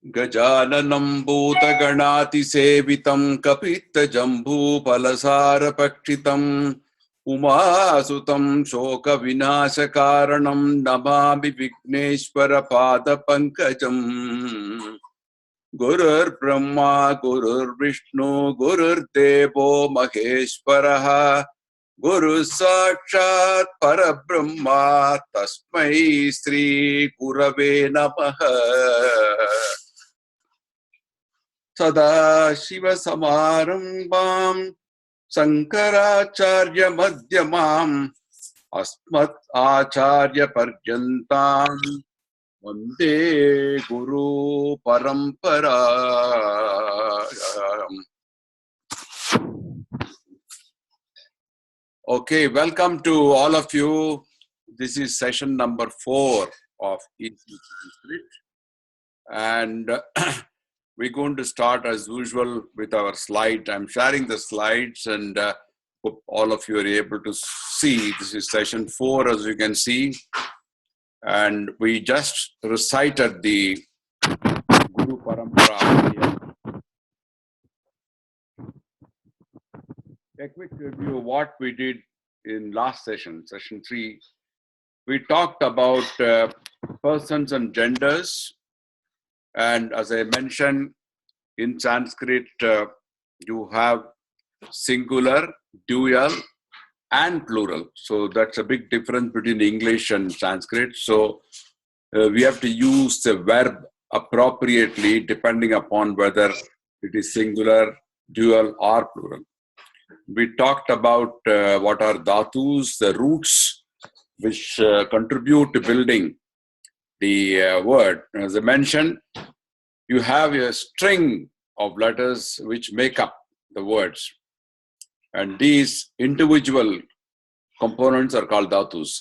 Gajananam bhutaganaati sevitam kapita jambhu palasara pakshitam umasutam shoka vinasha karanam namami Vigneshwara pada pankajam. Gurur Brahma, Gurur Vishnu, Gurur Devo Maheshwaraha, Guru Sakshat Parabrahma, Tasmai Sri Gurave Namaha. Sada Shiva Samarambam, Sankaracharya Madhyamam, Asmat Acharya Parjantam, Vande Guru Parampara. Okay, welcome to all of you. This is session number 4 of Easy Sanskrit. And we're going to start as usual with our slide. I'm sharing the slides and hope all of you are able to see. This is session 4, as you can see. And we just recited the Guru Parampara. A quick review of what we did in last session, session 3. We talked about persons and genders. And as I mentioned, in Sanskrit, you have singular, dual, and plural. So that's a big difference between English and Sanskrit. So we have to use the verb appropriately depending upon whether it is singular, dual, or plural. We talked about what are dhatus, the roots which contribute to building the word. As I mentioned, you have a string of letters which make up the words. And these individual components are called dhatus.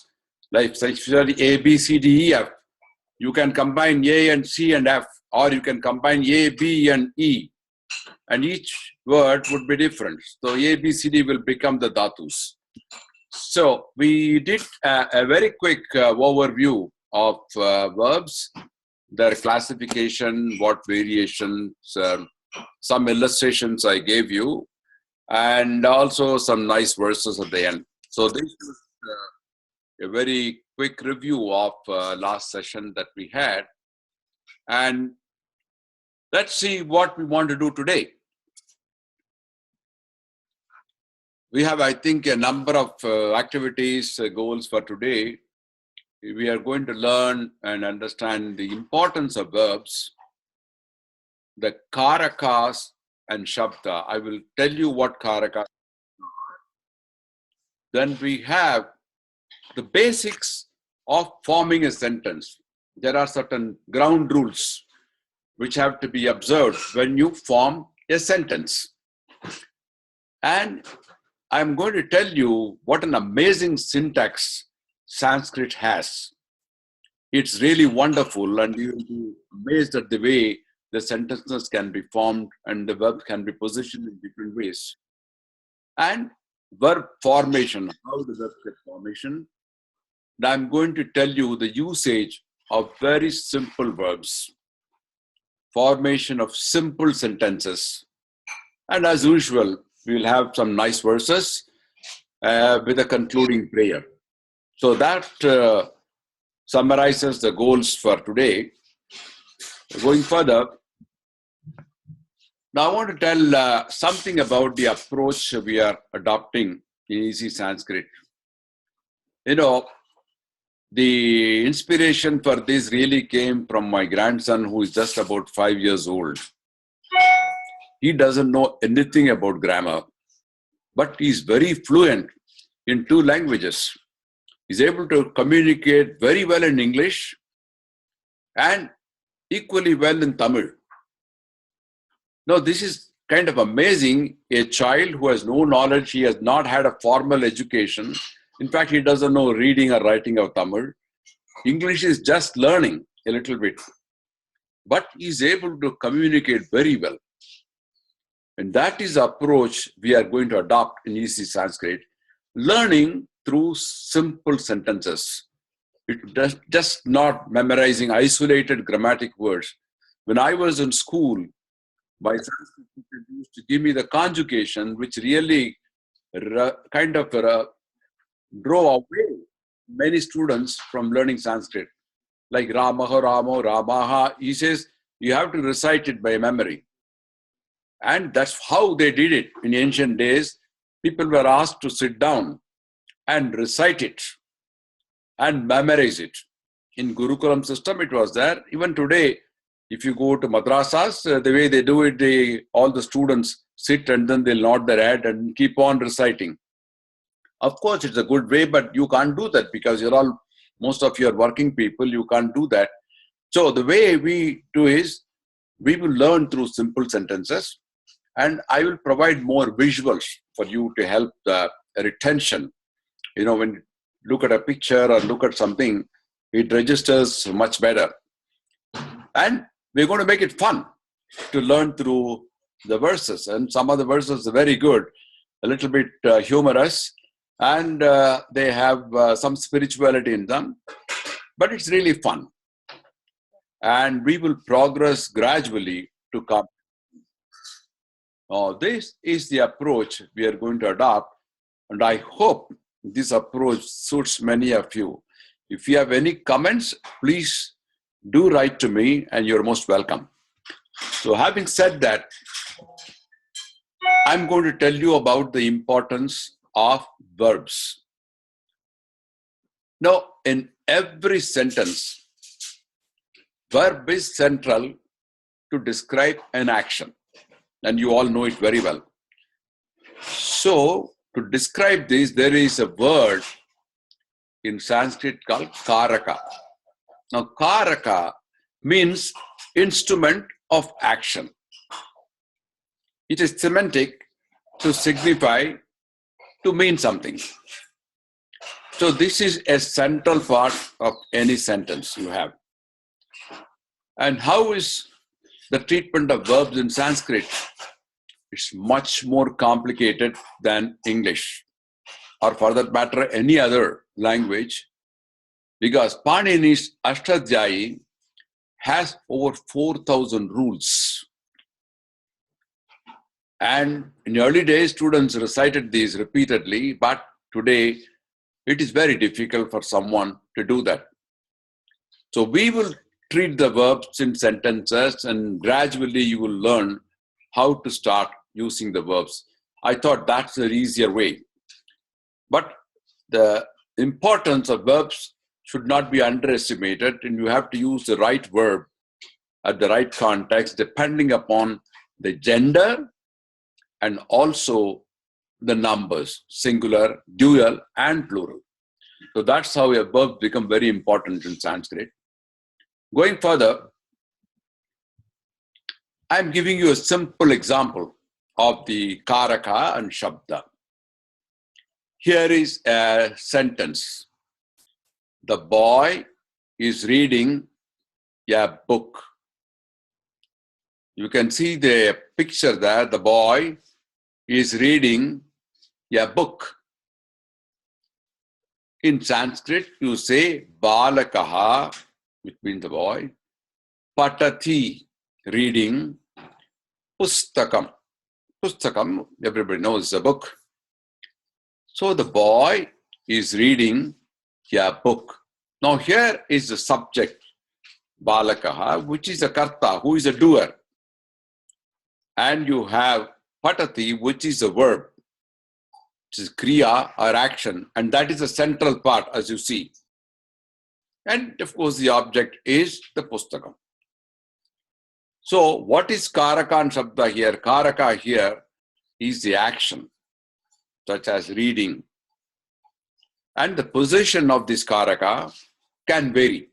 Like especially A, B, C, D, E, F. You can combine A and C and F, or you can combine A, B, and E. And each word would be different. So A, B, C, D will become the dhatus. So we did a very quick overview of verbs, their classification, what variations, some illustrations I gave you, and also some nice verses at the end. So this is a very quick review of last session that we had. And let's see what we want to do today. We have, I think, a number of activities, goals for today. We are going to learn and understand the importance of verbs, the Karakas and Shabda. I will tell you what Karakas are. Then we have the basics of forming a sentence. There are certain ground rules which have to be observed when you form a sentence. And I'm going to tell you what an amazing syntax Sanskrit has. It's really wonderful, and you will be amazed at the way the sentences can be formed and the verb can be positioned in different ways. And verb formation, how the verb get formation. And I'm going to tell you the usage of very simple verbs, formation of simple sentences. And as usual, we will have some nice verses with a concluding prayer. So that summarizes the goals for today. Going further, now I want to tell something about the approach we are adopting in Easy Sanskrit. You know, the inspiration for this really came from my grandson, who is just about 5 years old. He doesn't know anything about grammar, but he's very fluent in 2 languages. He's able to communicate very well in English and equally well in Tamil. Now, this is kind of amazing. A child who has no knowledge, he has not had a formal education. In fact, he doesn't know reading or writing of Tamil. English is just learning a little bit. But he's able to communicate very well. And that is the approach we are going to adopt in Easy Sanskrit. Learning through simple sentences. It does just not memorizing isolated grammatic words. When I was in school, my Sanskrit teacher used to give me the conjugation, which really kind of drove away many students from learning Sanskrit. Like Ramaha, Ramo, Ramaha. He says, you have to recite it by memory. And that's how they did it in ancient days. People were asked to sit down and recite it and memorize it. In Gurukulam system, it was there. Even today, if you go to madrasas, the way they do it, all the students sit and then they'll nod their head and keep on reciting. Of course, it's a good way, but you can't do that because most of you are working people, you can't do that. So the way we do is, we will learn through simple sentences, and I will provide more visuals for you to help the retention. You know, when you look at a picture or look at something, it registers much better. And we're going to make it fun to learn through the verses. And some of the verses are very good, a little bit humorous, and they have some spirituality in them. But it's really fun. And we will progress gradually to come. This is the approach we are going to adopt. And I hope this approach suits many of you. If you have any comments, please do write to me, and you're most welcome. So having said that, I'm going to tell you about the importance of verbs. Now, in every sentence, verb is central to describe an action. And you all know it very well. So, to describe this, there is a word in Sanskrit called Karaka. Now, Karaka means instrument of action. It is semantic to signify, to mean something. So, this is a central part of any sentence you have. And how is the treatment of verbs in Sanskrit? It's much more complicated than English, or for that matter, any other language, because Panini's Ashtadhyayi has over 4,000 rules. And in the early days, students recited these repeatedly, but today it is very difficult for someone to do that. So we will treat the verbs in sentences, and gradually you will learn how to start using the verbs. I thought that's the easier way. But the importance of verbs should not be underestimated, and you have to use the right verb at the right context, depending upon the gender and also the numbers, singular, dual, and plural. So that's how a verb becomes very important in Sanskrit. Going further, I'm giving you a simple example of the Karaka and Shabda. Here is a sentence. The boy is reading a book. You can see the picture there. The boy is reading a book. In Sanskrit, you say Balakaha, which means the boy, Patati, reading, Pustakam. Pustakam, everybody knows, is a book. So the boy is reading a book. Now here is the subject, Balakaha, which is a karta, who is a doer. And you have Patati, which is a verb, which is kriya or action. And that is the central part, as you see. And of course, the object is the pustakam. So what is Karaka and Shabda here? Karaka here is the action, such as reading. And the position of this Karaka can vary.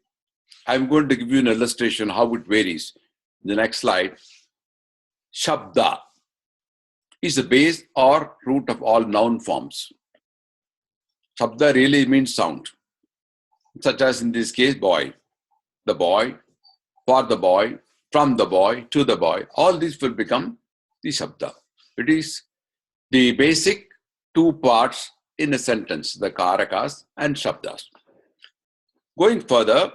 I'm going to give you an illustration how it varies. In the next slide. Shabda is the base or root of all noun forms. Shabda really means sound, such as in this case, boy, the boy, for the boy, from the boy, to the boy. All these will become the Shabda. It is the basic two parts in a sentence, the Karakas and Shabdas. Going further,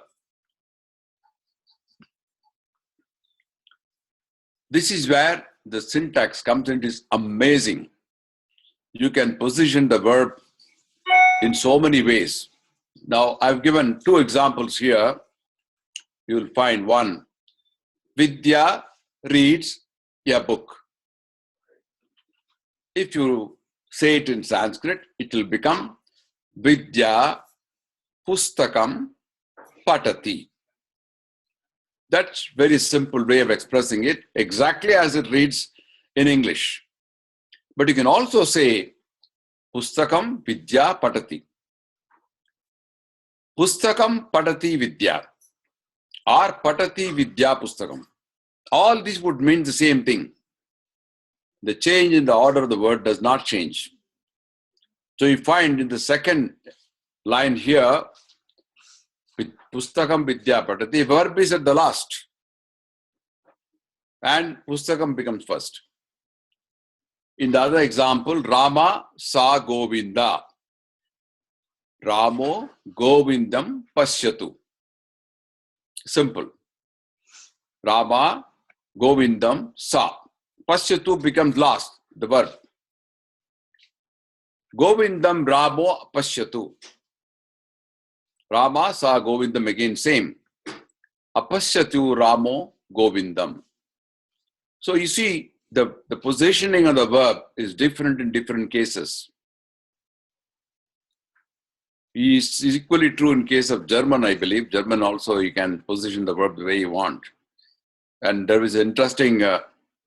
This is where the syntax comes in. It is amazing. You can position the verb in so many ways. Now, I've given two examples here. You'll find one. Vidya reads a book. If you say it in Sanskrit, it will become Vidya Pustakam Patati. That's very simple way of expressing it, exactly as it reads in English. But you can also say Pustakam Vidya Patati. Pustakam Patati Vidya or Patati Vidya Pustakam. All these would mean the same thing. The change in the order of the word does not change. So you find in the second line here, Pustakam Vidya Patati, verb is at the last. And Pustakam becomes first. In the other example, Rama sa Govinda. Ramo Govindam Pasyatu. Simple. Rama Govindam sa. Pasyatu becomes last, the verb. Govindam Ramo Pasyatu. Rama sa Govindam, again same. Apasyatu Ramo Govindam. So you see, the positioning of the verb is different in different cases. It's equally true in case of German, I believe. German also, you can position the verb the way you want. And there is an interesting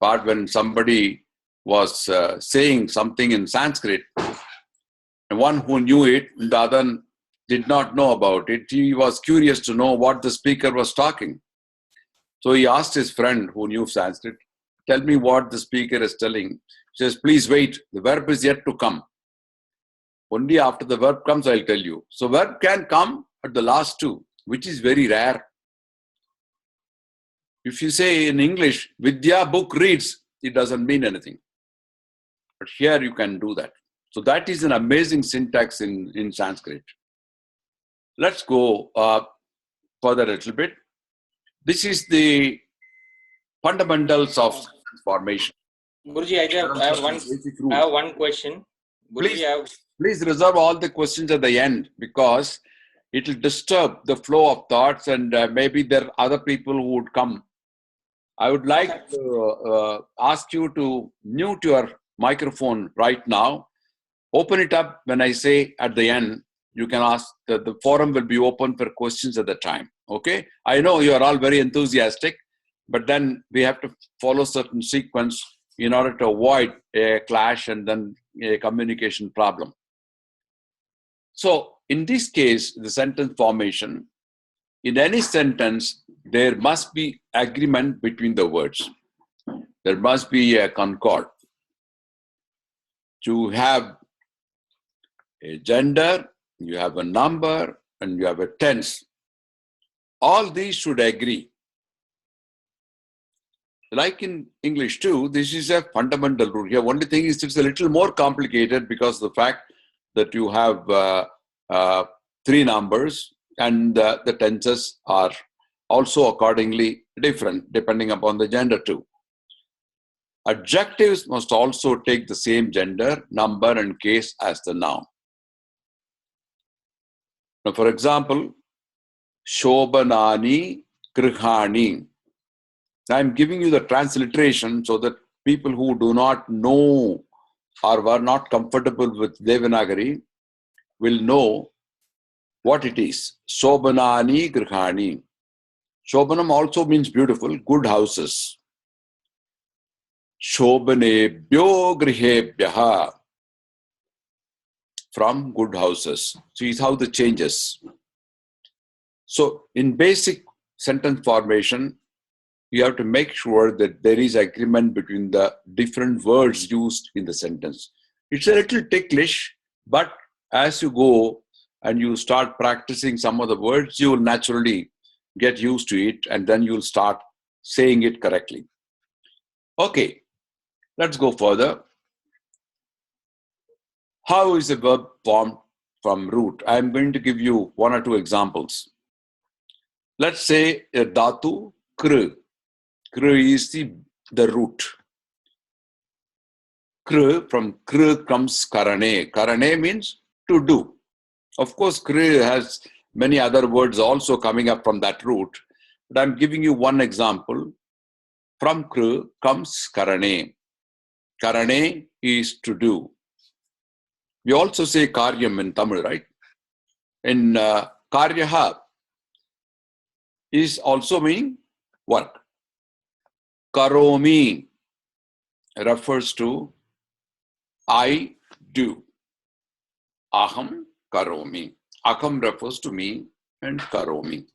part when somebody was saying something in Sanskrit, and one who knew it, the other did not know about it. He was curious to know what the speaker was talking. So he asked his friend who knew Sanskrit, tell me what the speaker is telling. He says, please wait, the verb is yet to come. Only after the verb comes, I'll tell you. So verb can come at the last two, which is very rare. If you say in English, Vidya book reads, it doesn't mean anything. But here you can do that. So that is an amazing syntax in Sanskrit. Let's go further a little bit. This is the fundamentals of sentence formation. Guruji, I have one question. Guruji, please reserve all the questions at the end, because it will disturb the flow of thoughts, and maybe there are other people who would come. I would like to ask you to mute your microphone right now. Open it up when I say at the end. You can ask, the forum will be open for questions at the time. Okay? I know you are all very enthusiastic, but then we have to follow certain sequence in order to avoid a clash and then a communication problem. So in this case, the sentence formation, in any sentence, there must be agreement between the words. There must be a concord. To have a gender, you have a number, and you have a tense. All these should agree. Like in English too, this is a fundamental rule here. Only thing is it's a little more complicated because of the fact that you have three numbers, and the tenses are also accordingly different depending upon the gender too. Adjectives must also take the same gender, number, and case as the noun. Now, for example, Shobhanani Grihani. I'm giving you the transliteration so that people who do not know or were not comfortable with Devanagari will know what it is. Shobhanani Grihani. Shobhanam also means beautiful, good houses. Shobhanebhyo Grihebhyaha. From good houses. See how the changes. So in basic sentence formation, you have to make sure that there is agreement between the different words used in the sentence. It's a little ticklish, but as you go and you start practicing some of the words, you will naturally get used to it, and then you'll start saying it correctly. Okay, let's go further. How is a verb formed from root? I'm going to give you one or two examples. Let's say a dhatu kr. Kr is the the root. Kr, from kr comes karane. Karane means to do. Of course, kr has many other words also coming up from that root. But I'm giving you one example. From kr comes karane. Karane is to do. We also say karyam in Tamil, right? In karyaha is also meaning work. Karomi refers to I do. Aham karomi. Aham refers to me and karomi.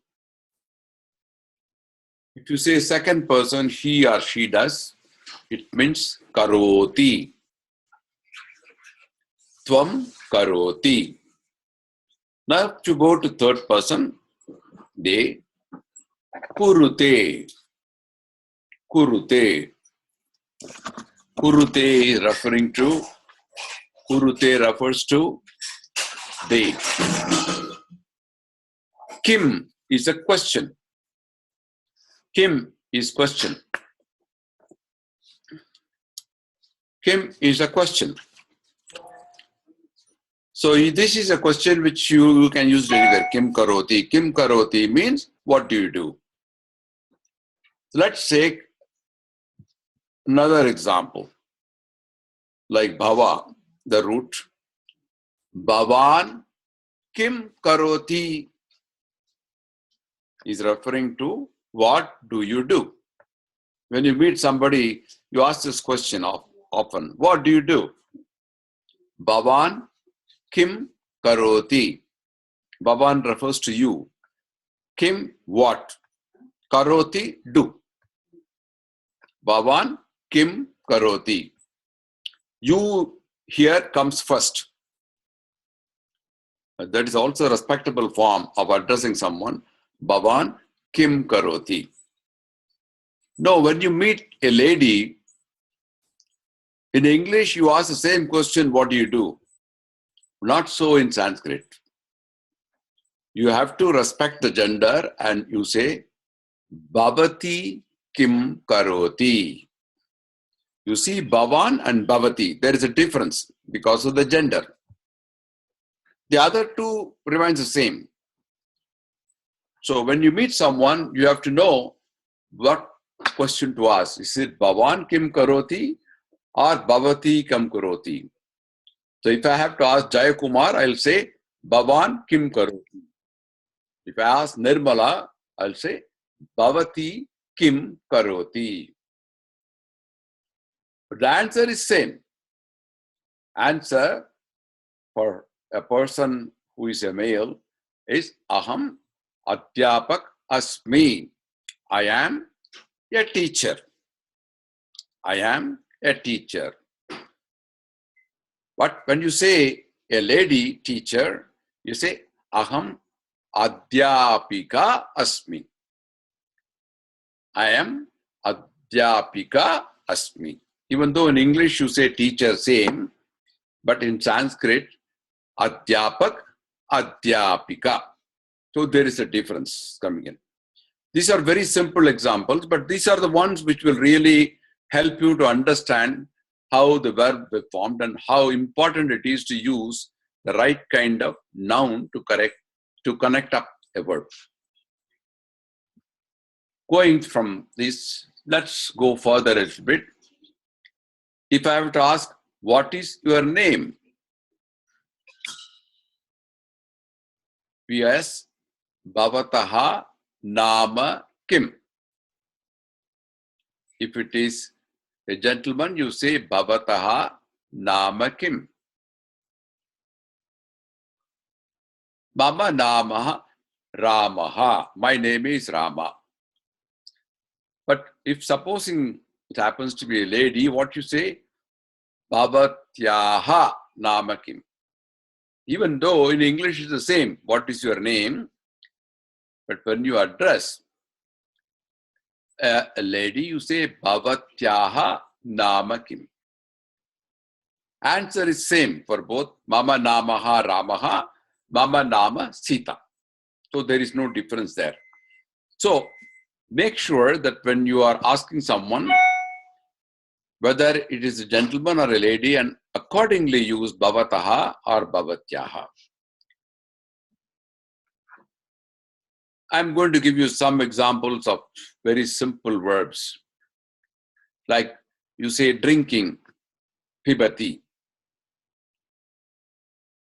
If you say second person, he or she does, it means karoti. Tvam karoti. Now to go to third person, they kurute. Kurute. Kurute referring to, kurute refers to they. Kim is a question. Kim is question. Kim is a question. So this is a question which you can use anywhere. Kim karoti. Kim karoti means what do you do? Let's take another example. Like bhava, the root. Bhavan kim karoti is referring to what do you do? When you meet somebody, you ask this question often. What do you do? Bhavan kim karoti. Bhavan refers to you. Kim what? Karoti do. Bhavan kim karoti. You here comes first. That is also a respectable form of addressing someone. Bhavan kim karoti. No, when you meet a lady, in English you ask the same question, what do you do? Not so in Sanskrit. You have to respect the gender and you say, Bhavati kim karoti. You see, Bhavan and Bhavati, there is a difference because of the gender. The other two remains the same. So when you meet someone, you have to know what question to ask. Is it Bhavan kim karoti or Bhavati kim karoti? So if I have to ask Jayakumar, I'll say Bhavan kim karoti. If I ask Nirmala, I'll say Bhavati kim karoti. But the answer is same. Answer for a person who is a male is Aham Adhyapak Asmi. I am a teacher. I am a teacher. But when you say a lady teacher, you say Aham Adhyapika Asmi. I am Adhyapika Asmi. Even though in English you say teacher same, but in Sanskrit, Adhyapak, Adhyapika. So there is a difference coming in. These are very simple examples, but these are the ones which will really help you to understand how the verb is formed and how important it is to use the right kind of noun to connect up a verb. Going from this, let's go further a little bit. If I have to ask, what is your name? P.S. Bhavataha Nama Kim. If it is a gentleman, you say Bhavataha Nama Kim. Mama Namaha Ramaha. My name is Rama. But if supposing it happens to be a lady, what you say? Bhavatyaha Nama Kim. Even though in English it's the same, what is your name? But when you address a lady, you say Bhavatyaha Nama Kim. Answer is same for both Mama Namaha Ramaha, Mama Nama Sita. So there is no difference there. So make sure that when you are asking someone, whether it is a gentleman or a lady, and accordingly use bhavataha or bhavatyaha. I'm going to give you some examples of very simple verbs. Like you say drinking, pibati.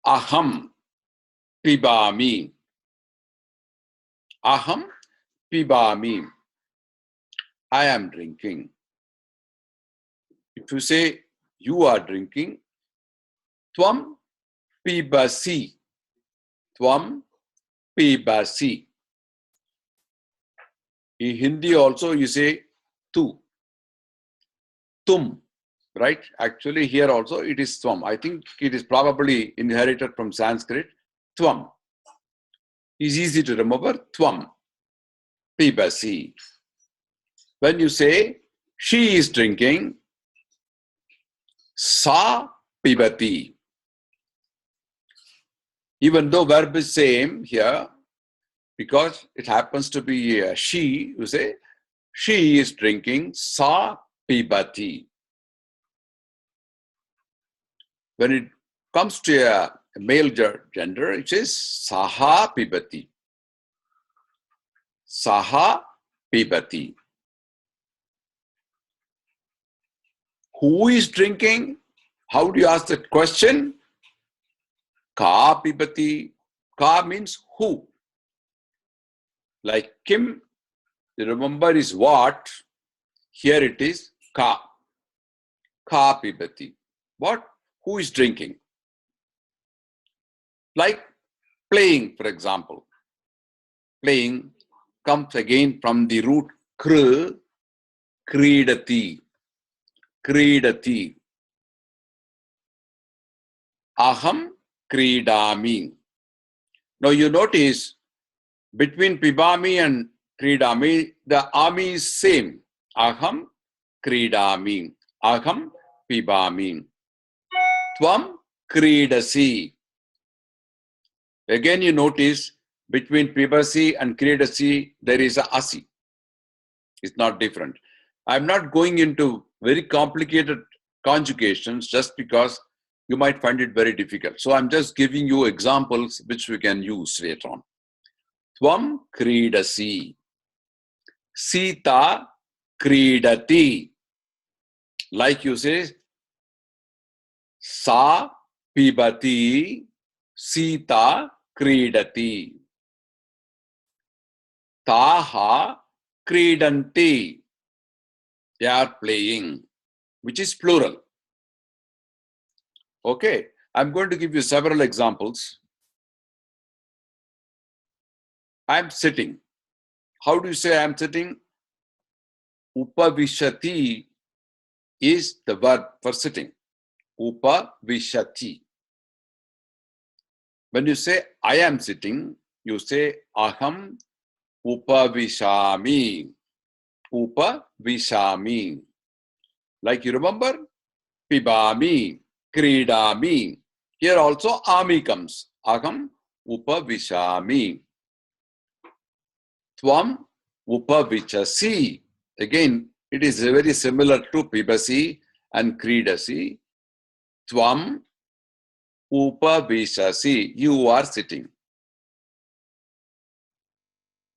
Aham pibami. Aham pibami. I am drinking. If you say you are drinking, tvam pibasi. Tvam pibasi. In Hindi also you say tu. Tum. Right? Actually here also it is tvam. I think it is probably inherited from Sanskrit. Tvam. Is easy to remember. Tvam. Pibasi. When you say she is drinking, sa pibati. Even though verb is same here, because it happens to be she, you say she is drinking, sa pibati. When it comes to a male gender, it says saha pibati. Saha pibati. Who is drinking? How do you ask that question? Ka pibati. Ka means who. Like Kim, you remember is what? Here it is ka. Ka pibati. What? Who is drinking? Like playing, for example. Playing comes again from the root kr, kridati. Kridati. Aham kridami. Now you notice between pibami and kridami, the ami is same. Aham kridami. Aham pibami. Tvam kridasi. Again you notice between pibasi and kridasi there is a asi. It's not different. I'm not going into very complicated conjugations just because you might find it very difficult. So I'm just giving you examples which we can use later on. Tvam kridasi. Sita kridati. Like you say, sa pibati, Sita kridati. Taha kridanti. They are playing, which is plural. Okay, I'm going to give you several examples. I'm sitting. How do you say I'm sitting? Upavishati is the verb for sitting. Upavishati. When you say I am sitting, you say aham upavishami. Upavishami. Like you remember, pibami, kridami. Here also ami comes. Aham upavishami. Tvam upavichasi. Again, it is very similar to pibasi and kridasi. Tvam upavishasi. You are sitting.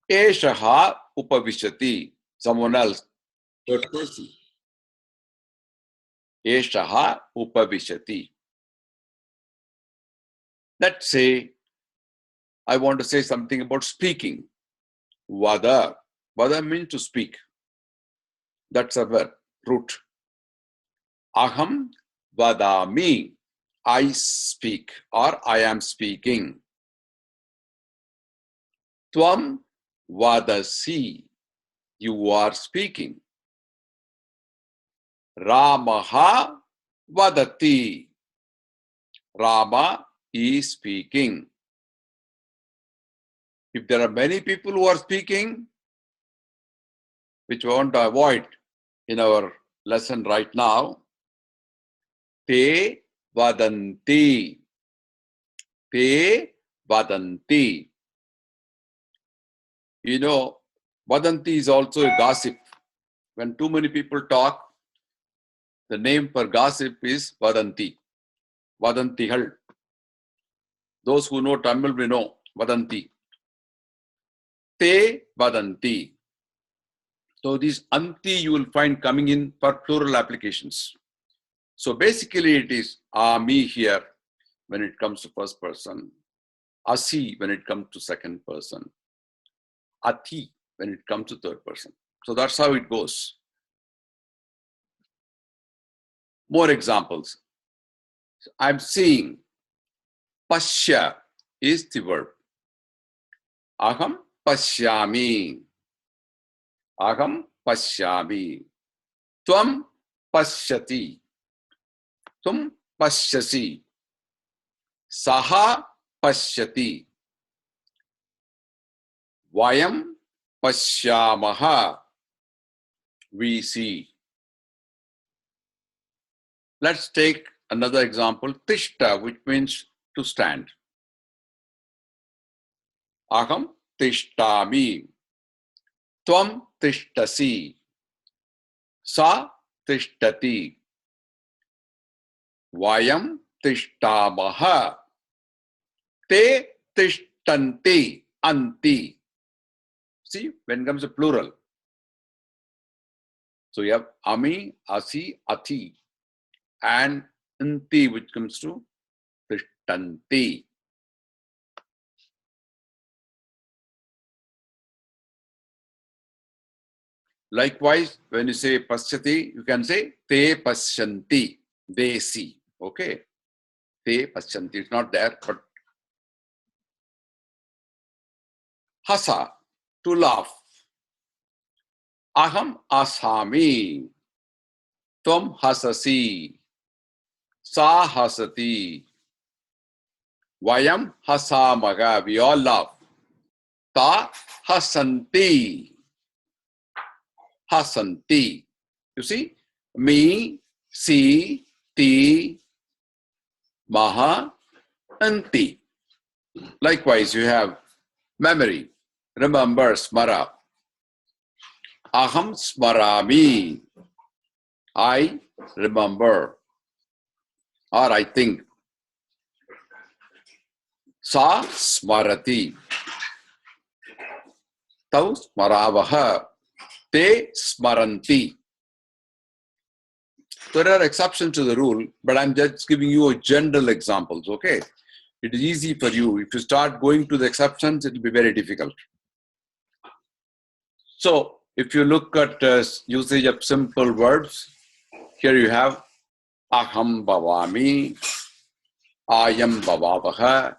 Eshaha upavishati. Someone else. Third person. Eshaha upavishati. Let's say I want to say something about speaking. Vada. Vada means to speak. That's a verb, root. Aham vadami. I speak or I am speaking. Tvam vadasi. You are speaking. Ramaha vadati. Rama is speaking. If there are many people who are speaking, which we want to avoid in our lesson right now, te vadanti. Te vadanti. You know, vadanti is also a gossip. When too many people talk, The name for gossip is Vadanti. Vadantihal. Those who know Tamil will know Vadanti. Te Vadanti. So this anti you will find coming in for plural applications. So basically it is me here when it comes to first person, asi when it comes to second person, ati when it comes to third person. So that's how it goes. More examples. I'm seeing. Pasya is the verb. Aham pashyami. Aham pashyami. Tvam pashyati. Tum pashyasi. Saha pashyati. Vayam pashyamaha. We see. Let's take another example. Tishta, which means to stand. Aham tishtami. Tvam tishtasi. Sa tishtati. Vayam tishtamaha. Te tishtanti. Anti. See, when it comes to plural. So you have ami, asi, ati. And anti, which comes to tishtanti. Likewise, when you say pasyati, you can say te pasyanti. They see. Okay. Te pasyanti. It's not there, but hasa, to laugh. Aham asami. Tvam hasasi. Sa hasati. Vayam hasamaga. We all laugh. Ta hasanti. Hasanti. You see? Me, si, ti, maha, anti. Likewise, you have memory. Remember, smara. Aham smarami. I remember. Or I think. Sa smarati. Tau smaravaha. Te smaranti. So there are exceptions to the rule, but I'm just giving you a general examples, okay? It is easy for you. If you start going to the exceptions, it will be very difficult. So if you look at usage of simple verbs, here you have aham bhavami, ayam bhavavaha,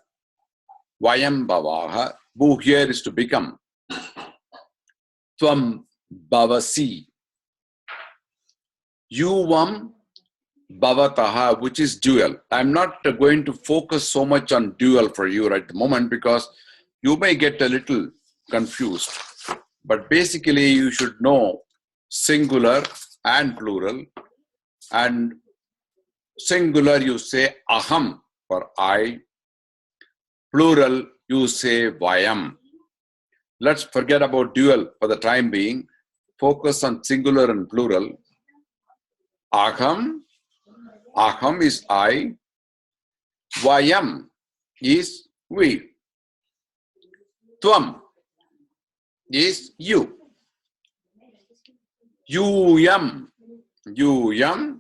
vayam bhavaha. Bu here is to become. Tvam bhavasi. Yuvam bhavataha, which is dual. I'm not going to focus so much on dual for you right at the moment because you may get a little confused. But basically, you should know singular and plural. And singular, you say aham for I. Plural, you say vayam. Let's forget about dual for the time being. Focus on singular and plural. Aham. Aham is I. Vayam is we. Tvam is you. Yuyam. Yuyam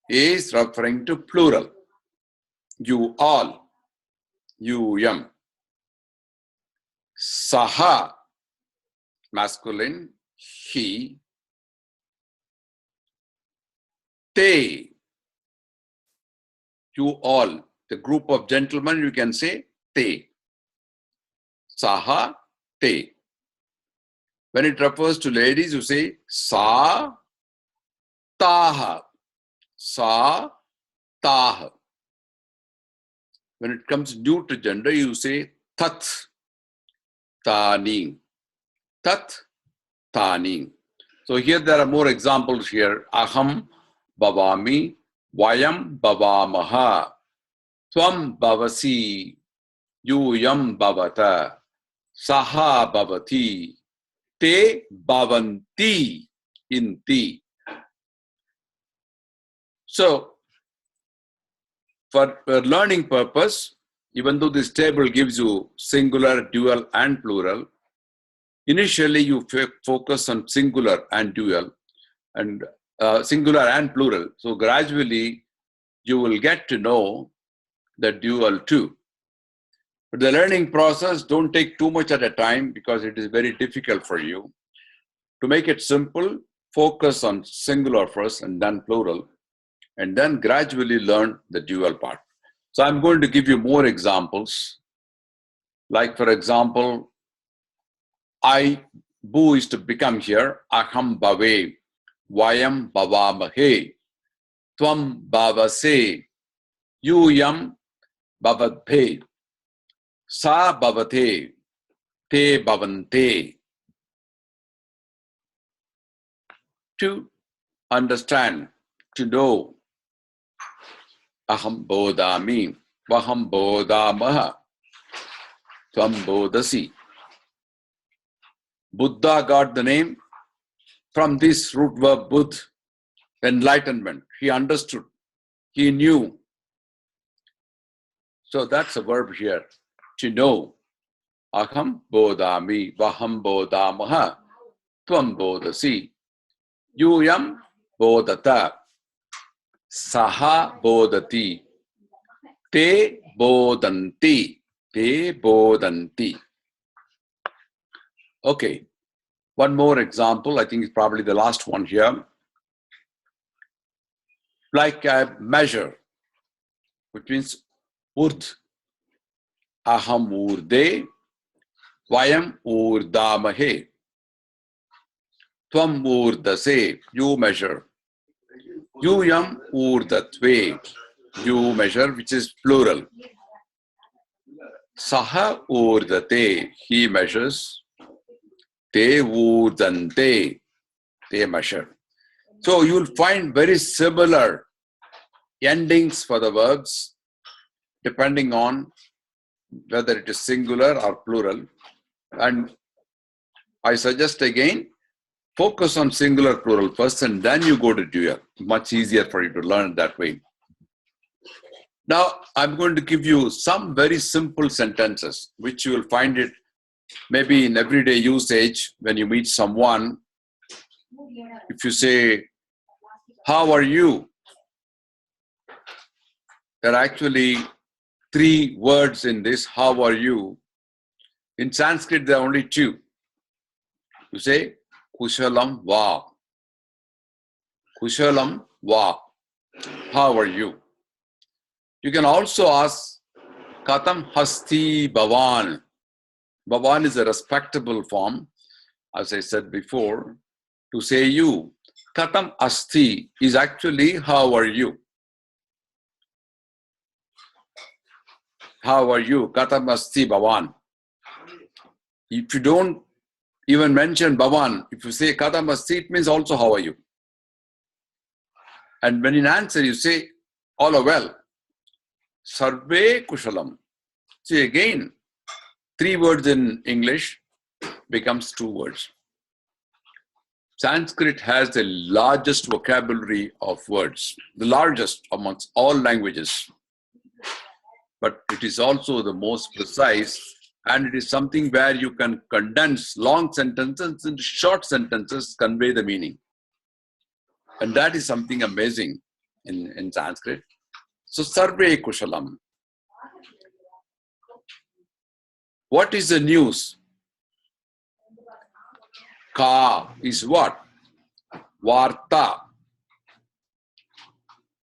is referring to plural. You all. Yuyam. Saha, masculine, he. Te, you all. The group of gentlemen, you can say te. Saha, te. When it refers to ladies, you say sa, taha. Sa, taha. When it comes to neuter gender, you say tat, tani. Tat, tani. So here there are more examples here. Aham bhavami, vayam bhavamaha, tvam bhavasi, yuyam bhavata, saha bhavati, te bhavanti, inti. So, for learning purpose, even though this table gives you singular, dual, and plural, initially you focus on singular and dual, and singular and plural. So gradually, you will get to know the dual too. But the learning process, don't take too much at a time because it is very difficult for you. To make it simple, focus on singular first and then plural, and then gradually learn the dual part. So I'm going to give you more examples. Like, for example, Bu is to become here. Aham bhave, vayam bhavamahe, tvam bhavase, yam bhavadbhe, sa bhavate, te bhavante. To understand, to know, aham bodhami, vaham bodhamaha, tvam bodhasi. Buddha got the name from this root verb Buddh, enlightenment. He understood, he knew. So that's a verb here, to know. Aham bodhami, vaham bodhamaha, tvam bodhasi, yam bodhata, saha bodhati, te bodhanti, te bodhanti. Okay, one more example. I think it's probably the last one here. Like a measure, which means urdh. Aham urde, vayam urdamahe, tvam urdase, you measure. Yam urdatve, you measure, which is plural. Saha urdate, he measures. Te urdante, they measure. So you'll find very similar endings for the verbs depending on whether it is singular or plural. And I suggest again, focus on singular plural first and then you go to dual. Much easier for you to learn that way. Now, I'm going to give you some very simple sentences, which you will find it maybe in everyday usage when you meet someone. If you say, how are you? There are actually 3 words in this, how are you? In Sanskrit, there are only 2. You say, kushalam va. Kushalam va. How are you? You can also ask, katam hasti bhavan. Bhavan is a respectable form, as I said before, to say you. Katam asti is actually, how are you? How are you? Katam asti bhavan. If you don't even mention bhavan, if you say katam asti, it means also how are you? And when in answer you say, all are well. Sarve kushalam. See again, 3 words in English becomes 2 words. Sanskrit has the largest vocabulary of words, the largest amongst all languages. But it is also the most precise, and it is something where you can condense long sentences into short sentences, convey the meaning. And that is something amazing in Sanskrit. So, Sarve Kushalam. What is the news? Ka is what? Varta.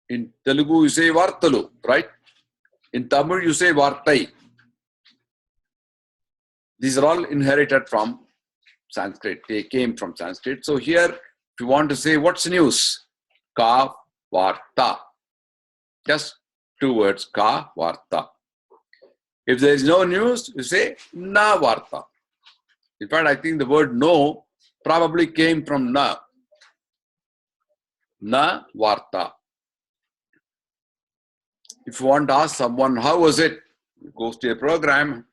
In Telugu, you say Vartalu, right? In Tamil, you say Vartai. These are all inherited from Sanskrit. They came from Sanskrit. So here, if you want to say, what's news? Ka Varta. Just 2 words, Ka Varta. If there is no news, you say Na Varta. In fact, I think the word no probably came from Na. Na Varta. If you want to ask someone, how was it? Goes to a program,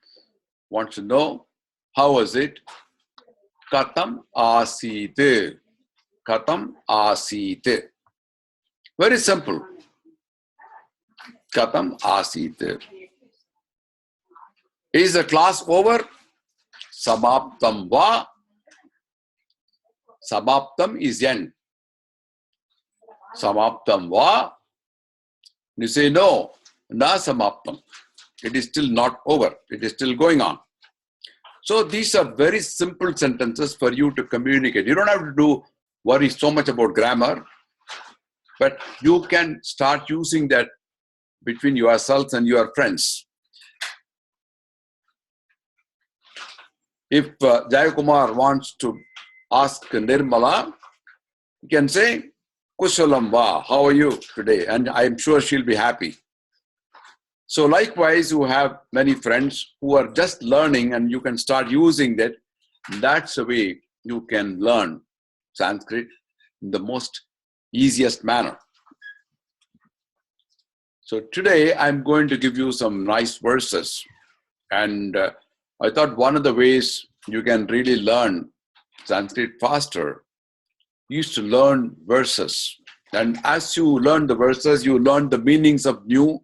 wants to know, how was it? Katam Asit. Katam Asit. Very simple. Katam asit. Is the class over? Samaptam va. Samaptam is end. Samaptam va. You say no. Na samaptam. It is still not over. It is still going on. So these are very simple sentences for you to communicate. You don't have to worry so much about grammar, but you can start using that between yourselves and your friends. If Jayakumar wants to ask Nirmala, you can say, Kushalam va, how are you today? And I'm sure she'll be happy. So likewise, you have many friends who are just learning and you can start using that. That's the way you can learn Sanskrit in the most easiest manner. So today I'm going to give you some nice verses. And I thought one of the ways you can really learn Sanskrit faster is to learn verses. And as you learn the verses, you learn the meanings of new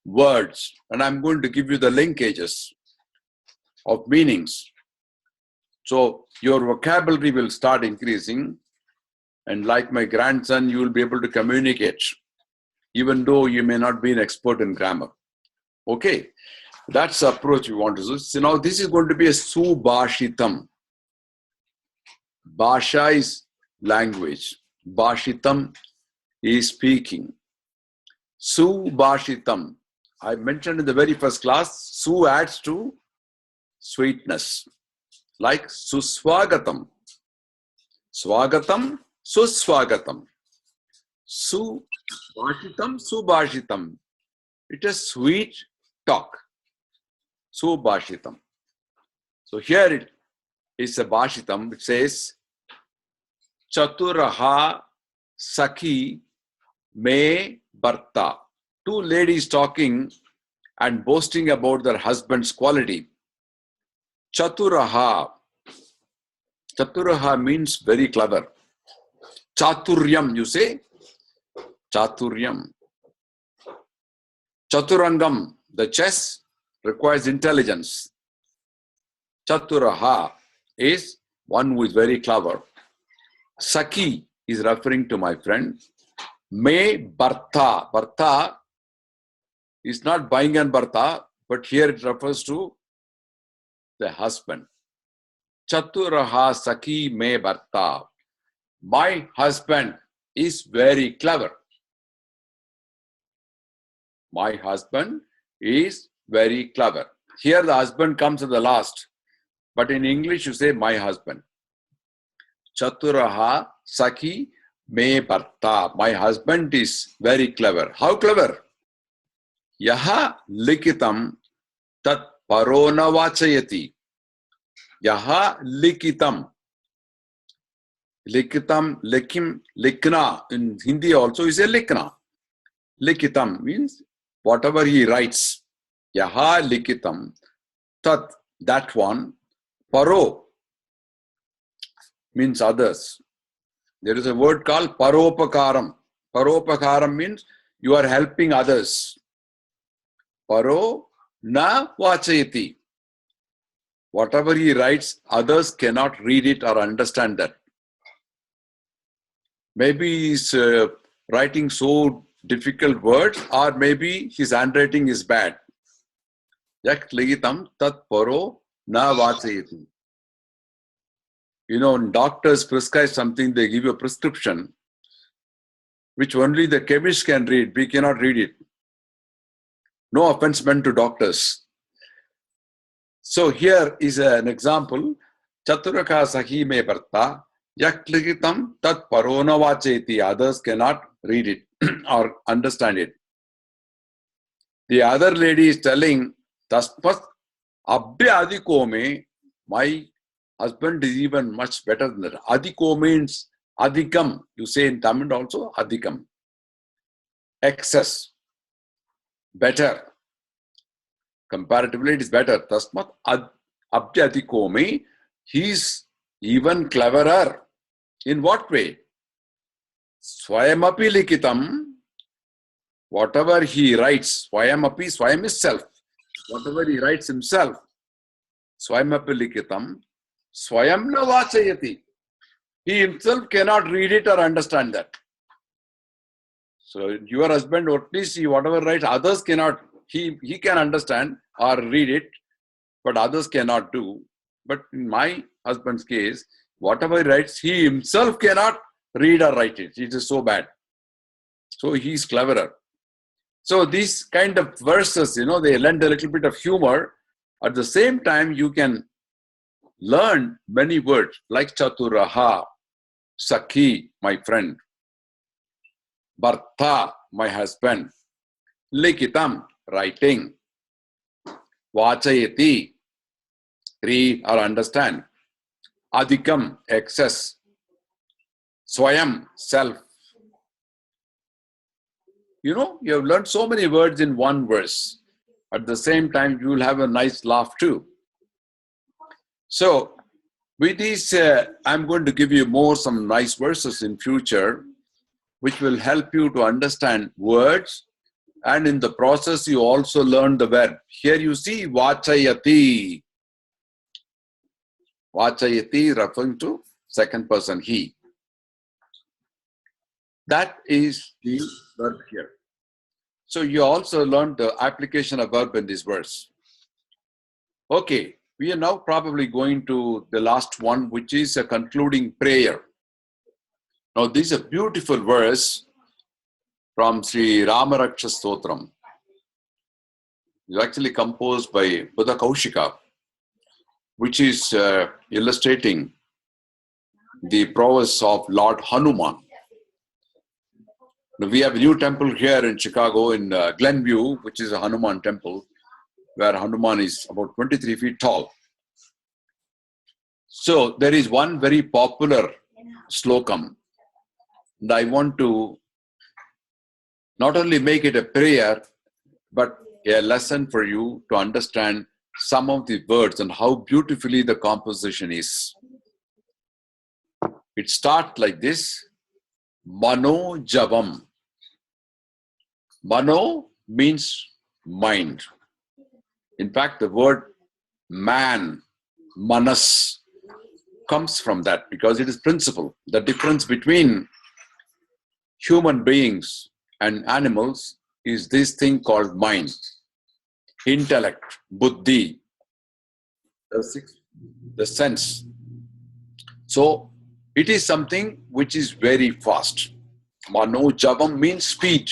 words. And I'm going to give you the linkages of meanings. So your vocabulary will start increasing. And like my grandson, you will be able to communicate, even though you may not be an expert in grammar. Okay, that's the approach we want to do. So now this is going to be a subhashitam. Bhasha is language. Bhashitam is speaking. Subhashitam. I mentioned in the very first class, su adds to sweetness. Like suswagatam. Swagatam, suswagatam. Subhashitam, subhashitam. It is sweet talk. Subhashitam. So here it is a bhashitam. It says, Chaturaha Sakhi Me Bharta. Two ladies talking and boasting about their husband's quality. Chaturaha. Chaturaha means very clever. Chaturyam, you say? Chaturyam. Chaturangam, the chess, requires intelligence. Chaturaha is one who is very clever. Sakhi is referring to my friend. Me Bharta. Bharta is not buying and Bharta, but here it refers to the husband. Chaturaha Sakhi Me Bharta. My husband is very clever. My husband is very clever. Here the husband comes at the last, but in English you say my husband. Chaturaha Sakhi Me Bharta. My husband is very clever. How clever? Yaha likitam tat parona vachayati. Yaha likitam. Likitam, likim, likna. In Hindi also is a likna. Likitam means whatever he writes. Yaha likitam tat, that one. Paro means others. There is a word called paropakaram. Paropakaram means you are helping others. Paro na vachayati. Whatever he writes, others cannot read it or understand that. Maybe he's writing so difficult words, or maybe his handwriting is bad. Yak ligitam tat paro na vachayati. You know, when doctors prescribe something, they give you a prescription, which only the chemist can read. We cannot read it. No offense meant to doctors. So here is an example. Chaturaka Sakhi Me Bharta. Yak ligitam tat parona vacheti. Others cannot read it or understand it. The other lady is telling, Taspat abhya adiko me, my husband is even much better than that. Adiko means adhikam. You say in Tamil also adhikam. Excess. Better. Comparatively, it is better. Tasmat abhya adiko me, he is even cleverer. In what way? Swayamapi likitam Whatever he writes, Swayamapi, Swayam is self. Whatever he writes himself, Swayamapi likitam, Swayam na vachayati. He himself cannot read it or understand that. So your husband, or at least he whatever writes, others cannot, he can understand or read it, but others cannot do. But in my husband's case, whatever he writes, he himself cannot read or write it. It is so bad. So he's cleverer. So these kind of verses, they lend a little bit of humor. At the same time, you can learn many words like Chaturaha, Sakhi, my friend, Bharta, my husband, Likitam, writing, Vachayati, read or understand, Adhikam, excess, Swayam, self. You have learned so many words in one verse. At the same time, you will have a nice laugh too. So, with these, I'm going to give you some nice verses in future, which will help you to understand words. And in the process, you also learn the verb. Here you see Vachayati. Vachayati referring to second person, he. That is the verb here. So you also learned the application of verb in this verse. Okay, we are now probably going to the last one, which is a concluding prayer. Now this is a beautiful verse from Sri Ramaraksha Stotram. It's actually composed by Buddha Kaushika, which is illustrating the prowess of Lord Hanuman. Now, we have a new temple here in Chicago in Glenview, which is a Hanuman temple, where Hanuman is about 23 feet tall. So there is one very popular slokam, and I want to not only make it a prayer, but a lesson for you to understand some of the words and how beautifully the composition is. It starts like this, Mano Javam. Mano means mind. In fact, the word man, manas, comes from that because it is principle. The difference between human beings and animals is this thing called mind, intellect, buddhi, the sense. So it is something which is very fast. Mano Javam means speed.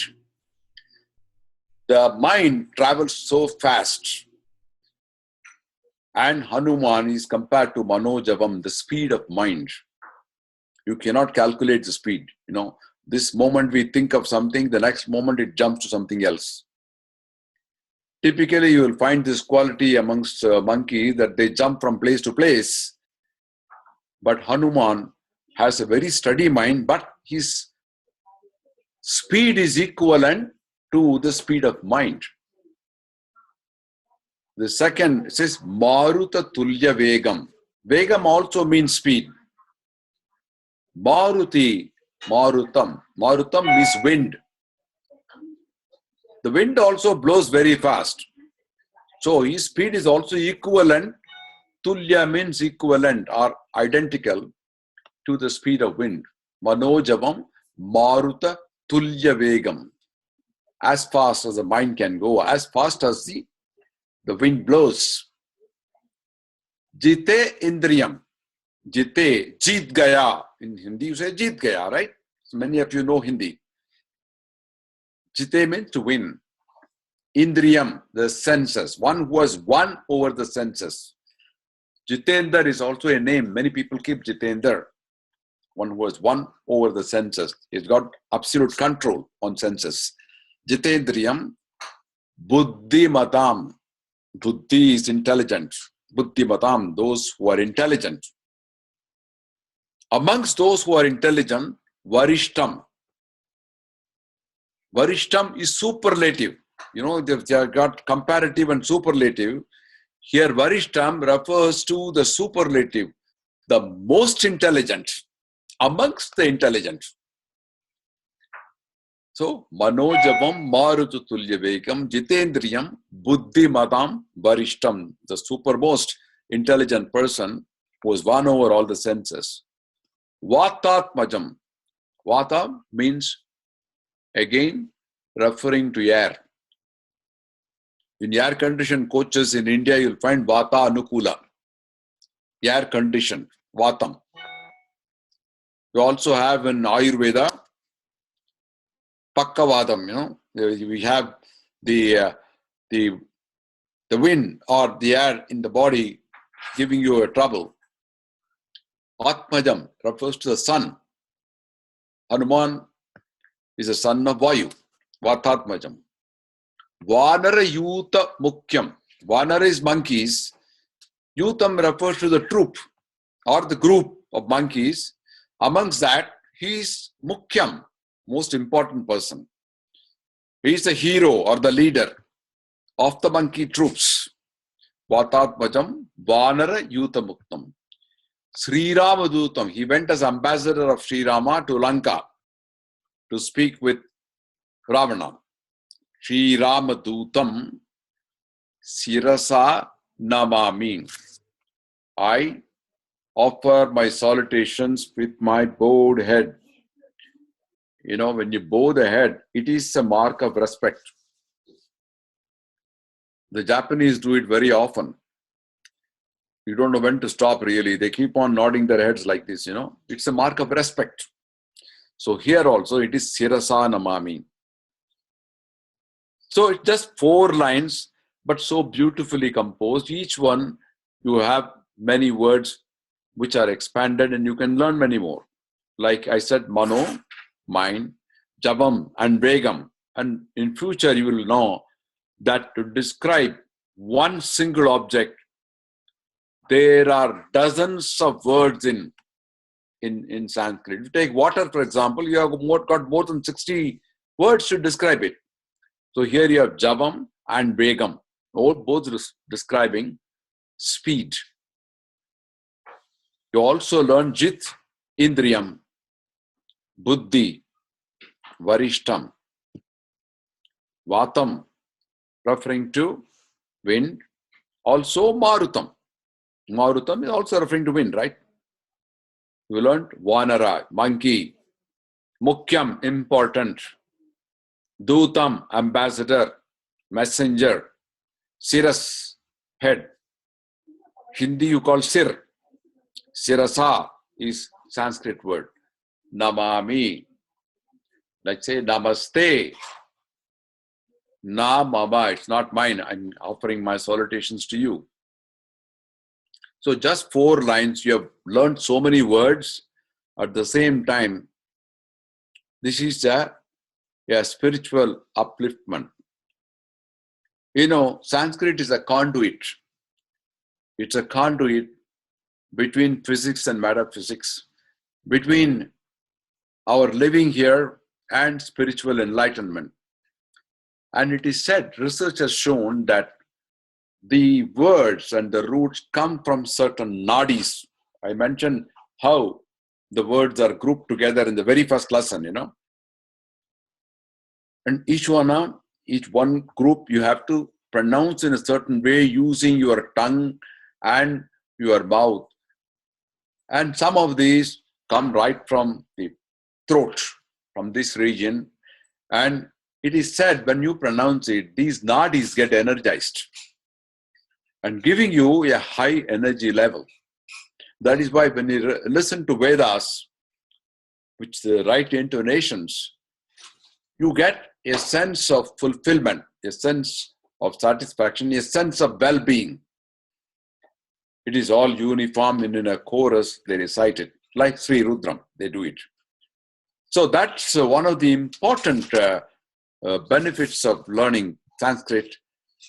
The mind travels so fast. And Hanuman is compared to Mano Javam, the speed of mind. You cannot calculate the speed. This moment we think of something, the next moment it jumps to something else. Typically, you will find this quality amongst monkeys that they jump from place to place. But Hanuman has a very steady mind, but his speed is equivalent to the speed of mind. The second says Maruta Tulya Vegam. Vegam also means speed. Maruti, Marutam. Marutam means wind. The wind also blows very fast. So his speed is also equivalent. Tulya means equivalent or identical to the speed of wind. Manojavam, Maruta Tulya Vegam. As fast as the mind can go, as fast as the wind blows. Jite Indriyam. Jite, Jeet Gaya. In Hindi you say Jeet Gaya, right? So many of you know Hindi. Jite means to win. Indriyam, the senses. One who has won over the senses. Jitendra is also a name. Many people keep Jitendra. One who has won over the senses. He's got absolute control on senses. Jitendriyam, Buddhi Matam. Buddhi is intelligent. Buddhi Matam, those who are intelligent. Amongst those who are intelligent, Varishtam. Varishtam is superlative. They've got comparative and superlative. Here, Varishtam refers to the superlative, the most intelligent amongst the intelligent. So, Manojavam Marutu Tulyavekam Jitendriyam Buddhi Madam Varishtam, the supermost intelligent person who has won over all the senses. Vatatmajam. Vata means, again, referring to air. In air conditioned coaches in India, you'll find Vata Anukula, air conditioned, Vatam. You also have in Ayurveda, Pakkavadam, we have the wind or the air in the body giving you a trouble. Atmajam refers to the sun. Hanuman is a son of Vayu, Vatatmajam. Vanara Yuta Mukyam. Vanara is monkeys. Yutam refers to the troop or the group of monkeys. Amongst that, he is Mukyam, most important person. He is the hero or the leader of the monkey troops. Vatatmajam, Vanara Yuta Muktam. Sri Ramadutam, he went as ambassador of Sri Rama to Lanka to speak with Ravana. Sri Ramadutam Sirasa Namami. I offer my salutations with my bowed head. When you bow the head, it is a mark of respect. The Japanese do it very often. You don't know when to stop, really. They keep on nodding their heads like this, It's a mark of respect. So here also it is Sirasa Namami. So it's just 4 lines, but so beautifully composed. Each one, you have many words which are expanded and you can learn many more. Like I said, Mano, mind, Javam and Vegam. And in future you will know that to describe one single object, there are dozens of words in Sanskrit. If you take water, for example, you have got more than 60 words to describe it. So here you have Javam and Vegam, both describing speed. You also learn Jit, Indriyam, Buddhi, Varishtam, Vatam, referring to wind. Also Marutam. Marutam is also referring to wind, right? You learned Vanara, monkey, Mukyam, important, Dutam, ambassador, messenger, Siras, head. Hindi you call Sir. Sirasa is Sanskrit word. Namami. Let's say Namaste. Na Mama, it's not mine. I'm offering my salutations to you. So just 4 lines, you have learned so many words. At the same time, this is a spiritual upliftment. Sanskrit is a conduit. It's a conduit between physics and metaphysics, between our living here and spiritual enlightenment. And it is said, research has shown that the words and the roots come from certain nadis. I mentioned how the words are grouped together in the very first lesson, And each one group you have to pronounce in a certain way using your tongue and your mouth. And some of these come right from the throat, from this region. And it is said when you pronounce it, these nadis get energized and giving you a high energy level. That is why when you listen to Vedas, which the right intonations, you get a sense of fulfillment, a sense of satisfaction, a sense of well-being. It is all uniform and in a chorus they recite it, like Sri Rudram, they do it. So that's one of the important benefits of learning Sanskrit.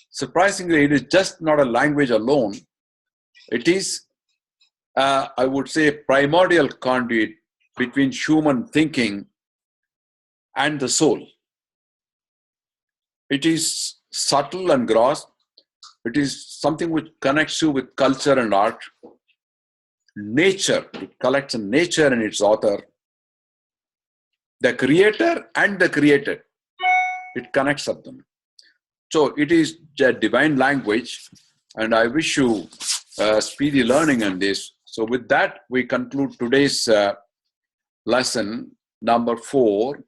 Surprisingly, it is just not a language alone. It is, I would say, a primordial conduit between human thinking and the soul. It is subtle and gross. It is something which connects you with culture and art. Nature, it collects nature and its author. the creator and the created. It connects up them. So it is a divine language, and I wish you speedy learning on this. So with that, we conclude today's lesson number 4.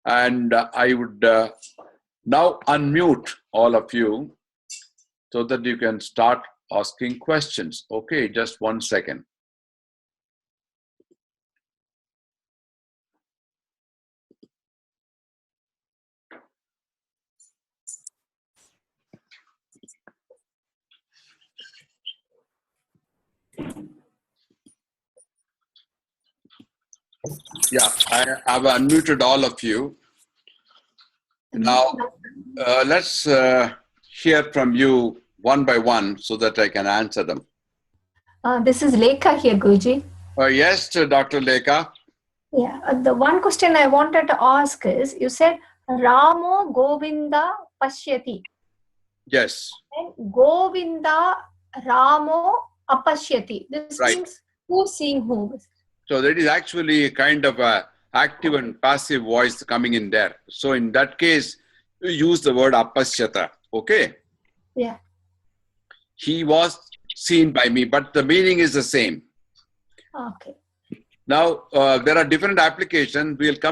And I would now unmute all of you so that you can start asking questions. Okay, just 1 second. Yeah, I have unmuted all of you. Now, let's hear from you one by one so that I can answer them. This is Lekha here, Guruji. Yes, Dr. Lekha. Yeah, the one question I wanted to ask is, you said Ramo Govinda Pashyati. Yes. And Govinda Ramo Apashyati. This Right. means who's seeing whom. So that is actually a kind of a active and passive voice coming in there. So in that case, you use the word apasyata. Okay? Yeah. He was seen by me, but the meaning is the same. Okay. Now, there are different applications. We'll come